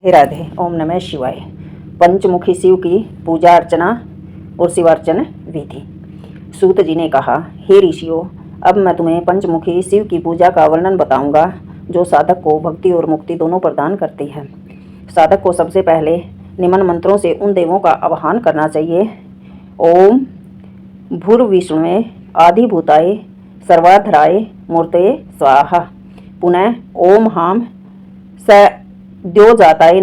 राधे। ओम नमः शिवाय। पंचमुखी शिव की पूजा अर्चना और शिवार्चन विधि। सूत जी ने कहा, हे ऋषियों, अब मैं तुम्हें पंचमुखी शिव की पूजा का वर्णन बताऊंगा, जो साधक को भक्ति और मुक्ति दोनों प्रदान करती है। साधक को सबसे पहले निम्न मंत्रों से उन देवों का आवाहन करना चाहिए। ओम भूर्विष्णुवे आदिभूताय सर्वाधराय मूर्तये स्वाहा। पुनः ओम हाम सद्योजाताय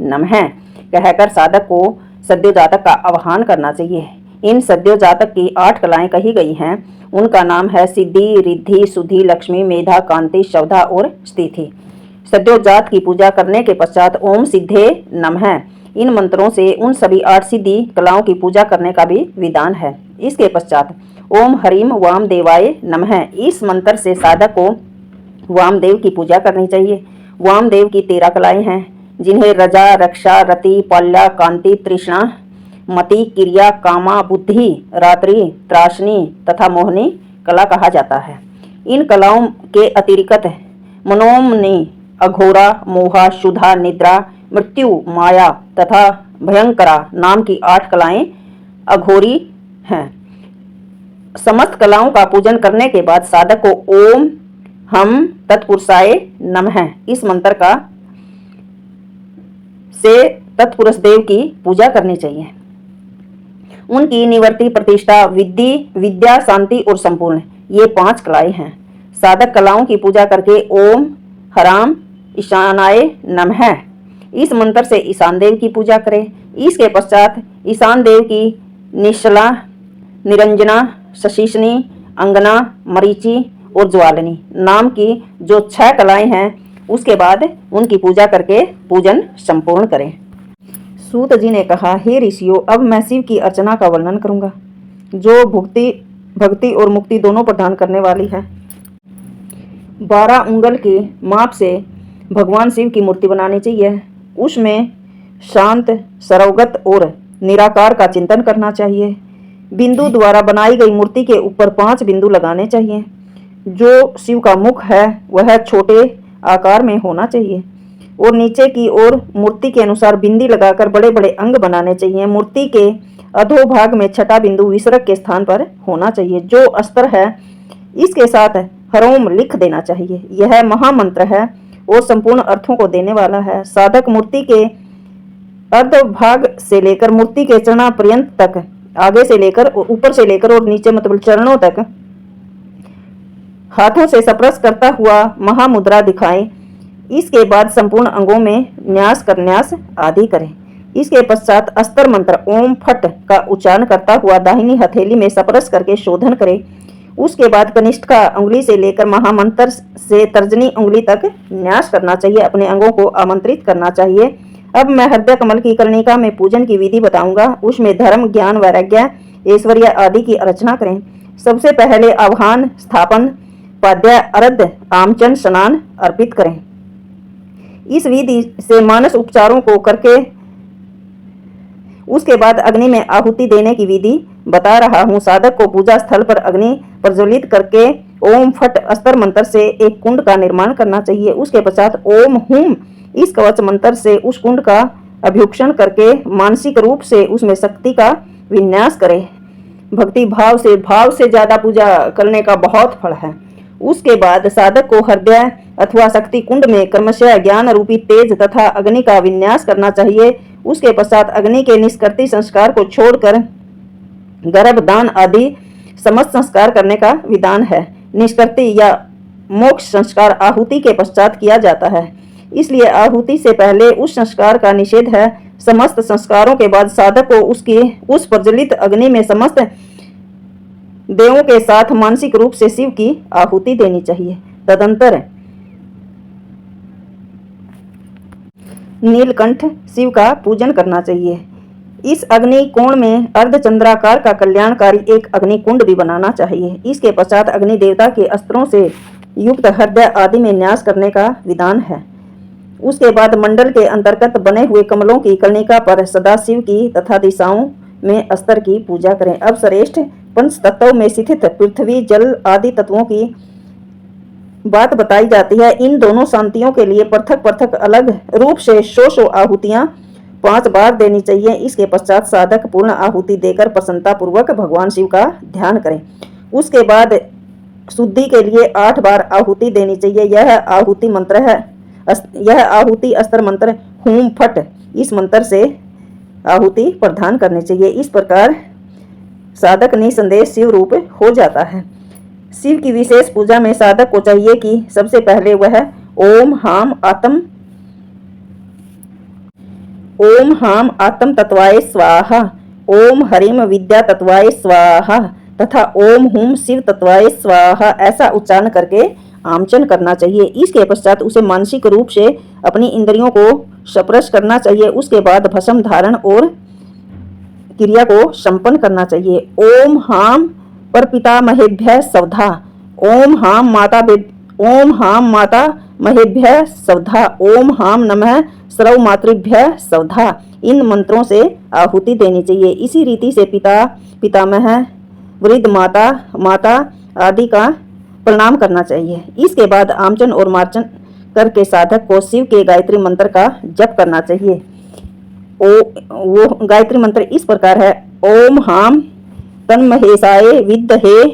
नमः कहकर साधक को सद्योजातक का आवाहन करना चाहिए। इन सद्योजातक की 8 कलाएं कही गई हैं। उनका नाम है सिद्धि, रिद्धि, सुधि, लक्ष्मी, मेधा, कांति, शवधा और स्थिति। सद्योजात की पूजा करने के पश्चात ओम सिद्धे नमः इन मंत्रों से उन सभी 8 सिद्धि कलाओं की पूजा करने का भी विधान है। इसके पश्चात ओम हरिम वामदेवाय नमः इस मंत्र से साधक को वामदेव की पूजा करनी चाहिए। वामदेव की 13 कलाएं हैं, जिन्हें रजा, रक्षा, रति, पाल्या, कांति, तृष्णा, मति, क्रिया, कामा, बुद्धि, रात्रि, त्रासनी तथा मोहनी कला कहा जाता है। इन कलाओं के अतिरिक्त मनोमनी, अघोरा, मोहा, शुद्धा, निद्रा, मृत्यु, माया तथा भयंकरा नाम की 8 कलाएं अघोरी हैं। समस्त कलाओं का पूजन करने के बाद साधक को ओम हम तत्पुरुषाय नमः इस मंत्र का से तत्पुरुष देव की पूजा करनी चाहिए। उनकी निवृत्ति, प्रतिष्ठा, विद्या, शांति और संपूर्ण ये 5 कलाएं हैं। साधक कलाओं की पूजा करके ओम हराम ईशानाय नमः इस मंत्र से ईशान देव की पूजा करें। इसके पश्चात ईशान देव की निश्चला, निरंजना, शशिशनी, अंगना, मरीचि और ज्वालिनी नाम की जो 6 कलाएं हैं, उसके बाद उनकी पूजा करके पूजन संपूर्ण करें। सूत जी ने कहा, हे ऋषियों, अब मैं शिव की अर्चना का वर्णन करूंगा, जो भक्ति और मुक्ति दोनों प्रदान करने वाली है। 12 उंगल के माप से भगवान शिव की मूर्ति बनानी चाहिए। उसमें शांत, सरवगत और निराकार का चिंतन करना चाहिए। बिंदु द्वारा बनाई गई मूर्ति के ऊपर 5 बिंदु लगाने चाहिए। जो शिव का मुख है वह छोटे आकार में होना चाहिए और नीचे की ओर मूर्ति के अनुसार बिंदी लगाकर बड़े बड़े अंग बनाने चाहिए। मूर्ति के अधोभाग में 6ठा बिंदु विसर्ग के स्थान पर होना चाहिए। जो अस्त्र है, इसके साथ हरोम लिख देना चाहिए। यह महामंत्र है और संपूर्ण अर्थों को देने वाला है। साधक मूर्ति के अर्धभाग से लेकर मूर्ति के चरणा पर्यंत तक, आगे से लेकर ऊपर से लेकर और नीचे मतलब चरणों तक हाथों से स्पर्श करता हुआ महामुद्रा दिखाएं। इसके बाद संपूर्ण अंगों में न्यास करन्यास आदि करें। इसके पश्चात अस्त्र मंत्र ओम फट का उच्चारण करता हुआ दाहिनी हथेली में स्पर्श करके शोधन करें। उसके बाद कनिष्ठा उंगली से लेकर महामंत्र से तर्जनी उंगली तक न्यास करना चाहिए। अपने अंगों को आमंत्रित करना चाहिए। अब मैं हृदय कमल की कर्णिका में पूजन की विधि बताऊंगा। उसमें धर्म, ज्ञान, वैराग्य, ऐश्वर्य आदि की अर्चना करें। सबसे पहले आह्वान, स्थापन, पाद्य, अर्ध, आमचन, स्नान अर्पित करें। इस विधि से मानस उपचारों को करके उसके बाद अग्नि में आहुति देने की विधि बता रहा हूँ। साधक को पूजा स्थल पर अग्नि प्रज्वलित करके ओम फट अस्त्र मंत्र से एक कुंड का निर्माण करना चाहिए। उसके पश्चात ओम हुम इस कवच मंत्र से उस कुंड का अभ्युक्षण करके मानसिक रूप से उसमें शक्ति का विन्यास करें। भक्ति भाव से ज्यादा पूजा करने का बहुत फल है। उसके बाद साधक को हृदय अथवा शक्ति कुंड में क्रमशः ज्ञान रूपी तेज तथा अग्नि का विन्यास करना चाहिए। उसके पश्चात अग्नि के निष्कृति संस्कार को छोड़कर गर्भदान आदि समस्त संस्कार करने का विधान है। निष्कृति या मोक्ष संस्कार आहुति के पश्चात किया जाता है, इसलिए आहुति से पहले उस संस्कार का निषेध है। समस्त संस्कारों के बाद साधक को उस प्रज्वलित अग्नि में समस्त देवों के साथ मानसिक रूप से शिव की आहुति देनी चाहिए। तदंतर नीलकंठ शिव का पूजन करना चाहिए। इस अग्नि कोण में अर्धचंद्राकार का कल्याणकारी एक अग्नि कुंड भी बनाना चाहिए। इसके पश्चात अग्नि देवता के अस्त्रों से युक्त हृदय आदि में न्यास करने का विधान है। उसके बाद मंडल के अंतर्गत बने हुए कमलों की कर्णिका पर सदाशिव की तथा दिशाओं में अस्त्र की पूजा करें। अब श्रेष्ठ पंच तत्वों में स्थित पृथ्वी, जल आदि तत्वों की बात बताई जाती है। इन दोनों शांतियों के लिए पृथक पृथक अलग रूप से 100 आहुतियां 5 बार देनी चाहिए। इसके पश्चात साधक पूर्ण आहुति देकर प्रसन्नता पूर्वक भगवान शिव का ध्यान करें। उसके बाद शुद्धि के लिए 8 बार आहुति देनी चाहिए। यह आहुति मंत्र है, यह आहुति अस्त्र मंत्र हूम फट, इस मंत्र से आहुति प्रदान करनी चाहिए। इस प्रकार साधक निसंदेह शिव रूप हो जाता है। शिव की विशेष पूजा में साधक को चाहिए कि सबसे पहले वह ओम हाम आत्म तत्वाय स्वाहा, ओम हरिम विद्या तत्वाय स्वाहा तथा ओम हुम शिव तत्वाय स्वाहा ऐसा उच्चारण करके आमचन करना चाहिए। इसके पश्चात उसे मानसिक रूप से अपनी इंद्रियों को स्पर्श करना चाहिए। उसके बाद भस्म धारण और क्रिया को संपन्न करना चाहिए। ओम हाम पर पितामहेभ्यः स्वधा, ओम हाम माता महेभ्यः स्वधा, ओम हाम नमः सर्व मातृभ्यः स्वधा, इन मंत्रों से आहुति देनी चाहिए। इसी रीति से पिता, पितामह, वृद्ध माता आदि का प्रणाम करना चाहिए। इसके बाद आमचन और मार्चन करके साधक को शिव के गायत्री मंत्र का जप करना चाहिए। वो गायत्री मंत्र इस प्रकार है। ओम हाम तन्महेशाय विद्महे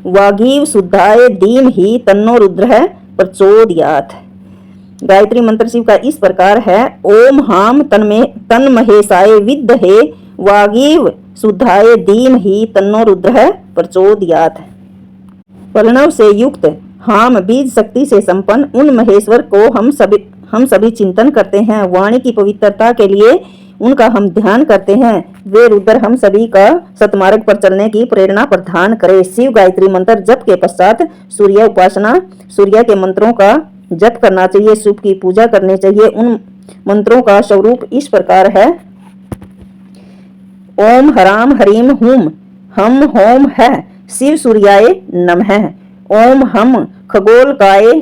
वागीव शुद्धाय धीमहि तन्नो रुद्रः प्रचोदयात्। गायत्री मंत्र शिव का इस प्रकार है। ओम हाम तन्महेशाय विद्महे वागीव शुद्धाय धीमहि तन्नो रुद्रः प्रचोदयात्। प्रणव से युक्त हाम बीज शक्ति से संपन्न उन महेश्वर को हम सभी चिंतन करते हैं। वाणी की पवित्रता के लिए उनका हम ध्यान करते हैं। वे रुद्र हम सभी का सतमार्ग पर चलने की प्रेरणा प्रदान करे। शिव गायत्री मंत्र जप के पश्चात सूर्य उपासना, सूर्य के मंत्रों का जप करना चाहिए। शिव की पूजा करनी चाहिए। उन मंत्रों का स्वरूप इस प्रकार है। ओम हराम हरीम हुम हम होम है शिव सूर्याय नमः। ओम हम खगोलकाय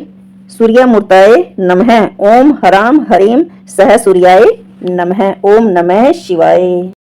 सूर्यमूर्ताय नमः। ओम हराम हरीम सह सूर्याय नमः। ओम नमः शिवाय।